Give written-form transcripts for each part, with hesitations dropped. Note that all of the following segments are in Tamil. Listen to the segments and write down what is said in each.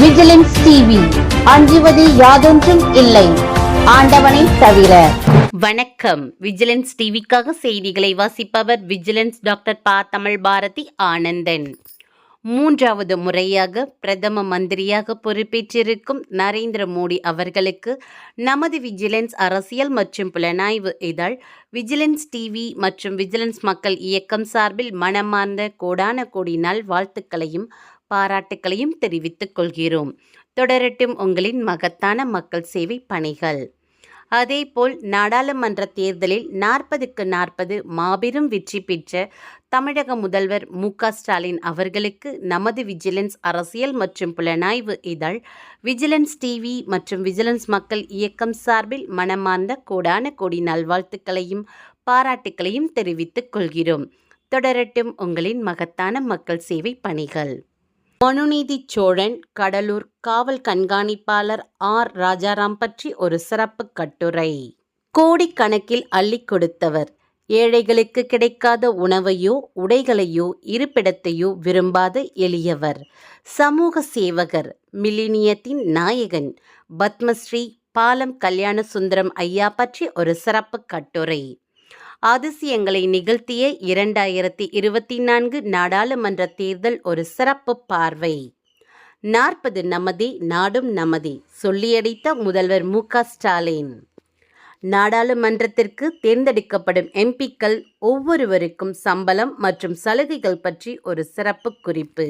விஜிலன்ஸ் டிவி, அஞ்சுவது யாதொன்றும் இல்லை ஆண்டவனை தவிர. வணக்கம். விஜிலன்ஸ் டிவிக்காக செய்திகளை வாசிப்பவர் விஜிலன்ஸ் டாக்டர் ப. தமிழ் பாரதி ஆனந்தன். மூன்றாவது முறையாக பிரதம மந்திரியாக பொறுப்பேற்றிருக்கும் நரேந்திர மோடி அவர்களுக்கு நமது விஜிலன்ஸ் அரசியல் மற்றும் புலனாய்வு இதழ், விஜிலன்ஸ் டிவி மற்றும் விஜிலன்ஸ் மக்கள் இயக்கம் சார்பில் மனமார்ந்த கோடான கோடி நல்வாழ்த்துக்களையும் பாராட்டுக்களையும் தெரிவித்துக் கொள்கிறோம். தொடரட்டும் உங்களின் மகத்தான மக்கள் சேவை பணிகள். அதேபோல் நாடாளுமன்ற தேர்தலில் 40க்கு 40 மாபெரும் வெற்றி பெற்ற தமிழக முதல்வர் மு.க. ஸ்டாலின் அவர்களுக்கு நமது விஜிலன்ஸ் அரசியல் மற்றும் புலனாய்வு இதழ், விஜிலன்ஸ் டிவி மற்றும் விஜிலன்ஸ் மக்கள் இயக்கம் சார்பில் மனமார்ந்த கோடான கோடி நல்வாழ்த்துக்களையும் பாராட்டுக்களையும் தெரிவித்துக் கொள்கிறோம். தொடரட்டும் உங்களின் மகத்தான மக்கள் சேவை பணிகள். மனுநீதி சோழன் கடலூர் காவல் கண்காணிப்பாளர் ஆர். ராஜாராம் பற்றி ஒரு சிறப்பு கட்டுரை. கோடிக்கணக்கில் அள்ளி கொடுத்தவர், ஏழைகளுக்கு கிடைக்காத உணவையோ உடைகளையோ இருப்பிடத்தையோ விரும்பாத எளியவர், சமூக சேவகர், மில்லினியத்தின் நாயகன் பத்மஸ்ரீ பாலம் கல்யாண சுந்தரம் ஐயா பற்றி ஒரு சிறப்பு கட்டுரை. அதிசயங்களை நிகழ்த்திய 2024 நாடாளுமன்ற தேர்தல் ஒரு சிறப்பு பார்வை. 40 நமதே நாடும் நமதே சொல்லியடித்த முதல்வர் மு.க. ஸ்டாலின். நாடாளுமன்றத்திற்கு தேர்ந்தெடுக்கப்படும் எம்பிக்கள் ஒவ்வொருவருக்கும் சம்பளம் மற்றும் சலுகைகள் பற்றி ஒரு சிறப்பு குறிப்பு.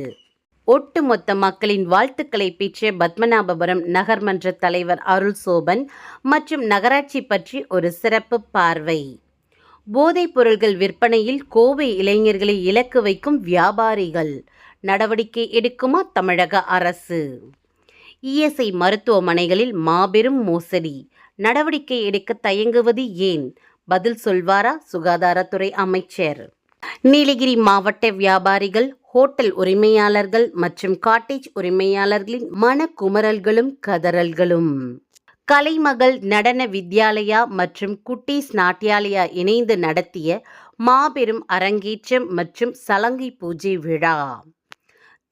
ஒட்டுமொத்த மக்களின் வாழ்த்துக்களை பெற்ற பத்மநாபபுரம் நகர்மன்ற தலைவர் அருள் சோபன் மற்றும் நகராட்சி பற்றி ஒரு சிறப்பு பார்வை. போதைப் பொருள்கள் விற்பனையில் கோவை இளைஞர்களை இலக்கு வைக்கும் வியாபாரிகள், நடவடிக்கை எடுக்குமா தமிழக அரசு? இஎஸ்ஐ மருத்துவமனைகளில் மாபெரும் மோசடி, நடவடிக்கை எடுக்க தயங்குவது ஏன்? பதில் சொல்வாரா சுகாதாரத்துறை அமைச்சர்? நீலகிரி மாவட்ட வியாபாரிகள், ஹோட்டல் உரிமையாளர்கள் மற்றும் காட்டேஜ் உரிமையாளர்களின் மனக்குமரல்களும் கதறல்களும். கலைமகள் நடன வித்யாலயா மற்றும் குட்டீஸ் நாட்டியாலயா இணைந்து நடத்திய மாபெரும் அரங்கேற்றம் மற்றும் சலங்கை பூஜை விழா.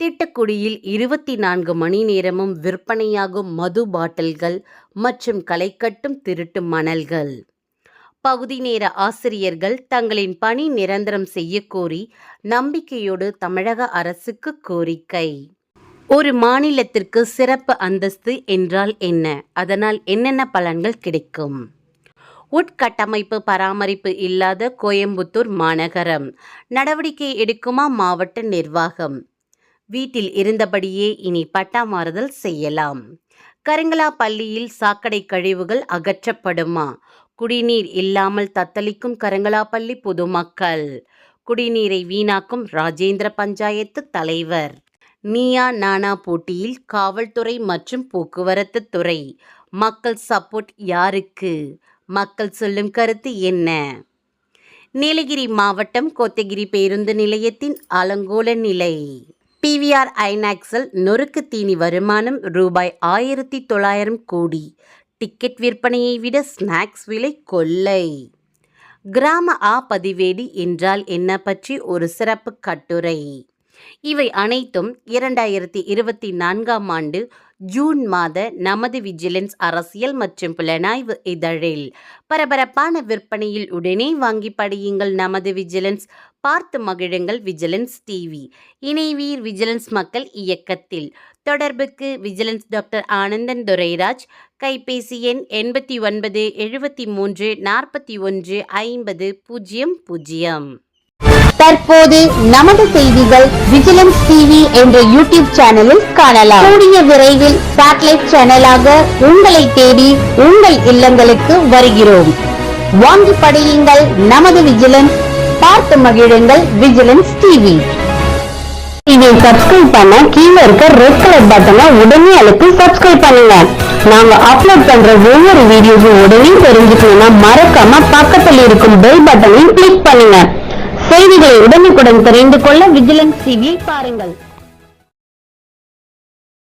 திட்டக்குடியில் 24 மணி நேரமும் விற்பனையாகும் மது பாட்டில்கள் மற்றும் களைக்கட்டும் திருட்டு மணல்கள். பகுதி நேர ஆசிரியர்கள் தங்களின் பணி நிரந்தரம் செய்யக்கோரி நம்பிக்கையோடு தமிழக அரசுக்கு கோரிக்கை. ஒரு மாநிலத்திற்கு சிறப்பு அந்தஸ்து என்றால் என்ன? அதனால் என்னென்ன பலன்கள் கிடைக்கும்? உட்கட்டமைப்பு பராமரிப்பு இல்லாத கோயம்புத்தூர் மாநகரம், நடவடிக்கை எடுக்குமா மாவட்ட நிர்வாகம்? வீட்டில் இருந்தபடியே இனி பட்டா மாறுதல் செய்யலாம். கருங்கலாப்பள்ளியில் சாக்கடை கழிவுகள் அகற்றப்படுமா? குடிநீர் இல்லாமல் தத்தளிக்கும் கருங்கலாப்பள்ளி பொதுமக்கள். குடிநீரை வீணாக்கும் ராஜேந்திர பஞ்சாயத்து தலைவர். நீயா நானா போட்டியில் காவல்துறை மற்றும் போக்குவரத்து துறை. மக்கள் சப்போர்ட் யாருக்கு? மக்கள் சொல்லும் கருத்து என்ன? நீலகிரி மாவட்டம் கோத்தகிரி பேருந்து நிலையத்தின் அலங்கோல நிலை. PVR ஐநாக்ஸில் நொறுக்கு தீனி வருமானம் ரூபாய் 1900 கோடி. டிக்கெட் விற்பனையை விட ஸ்நாக்ஸ் விலை கொள்ளை. கிராம பதிவேடு என்றால் என்ன பற்றி ஒரு சிறப்பு கட்டுரை. இவை அனைத்தும் 2024 ஆண்டு ஜூன் மாத நமது விஜிலன்ஸ் அரசியல் மற்றும் புலனாய்வு இதழில். பரபரப்பான விற்பனையில் உடனே வாங்கி படியுங்கள் நமது விஜிலன்ஸ். பார்த்து மகிழுங்கள் விஜிலன்ஸ் டிவி. இணைவீர் விஜிலன்ஸ் மக்கள் இயக்கத்தில். தொடர்புக்கு விஜிலன்ஸ் டாக்டர் ஆனந்தன் துரைராஜ். கைபேசி எண் 89 73 41 50 00. தற்போது நமது செய்திகள் விஜிலன்ஸ் டிவி என்ற யூடியூப் சேனலில் காணலாம். கூடிய விரைவில் சேட்டலைட் சேனலாக உங்களை தேடி உங்கள் இல்லங்களுக்கு வருகிறோம். வாங்கி படியுங்கள் நமது விஜிலன்ஸ். பார்த்து மகிழுங்கள் விஜிலன்ஸ் டிவி. இதை சப்ஸ்கிரைப் பண்ண கீழே இருக்க ரெட் கலர் பட்டனை உடனே அழுத்தி சப்ஸ்கிரைப் பண்ணுங்க. நாங்க அப்லோட் பண்ற ஒவ்வொரு வீடியோவும் உடனே தெரிஞ்சுக்கணும்னா மறக்காம பக்கத்தில் இருக்கும் பெல் பட்டனையும் கிளிக் பண்ணுங்க. செய்திகளை உடனுக்குடன் தெரிந்து கொள்ள விஜிலன்ஸ் டிவியை பாருங்கள்.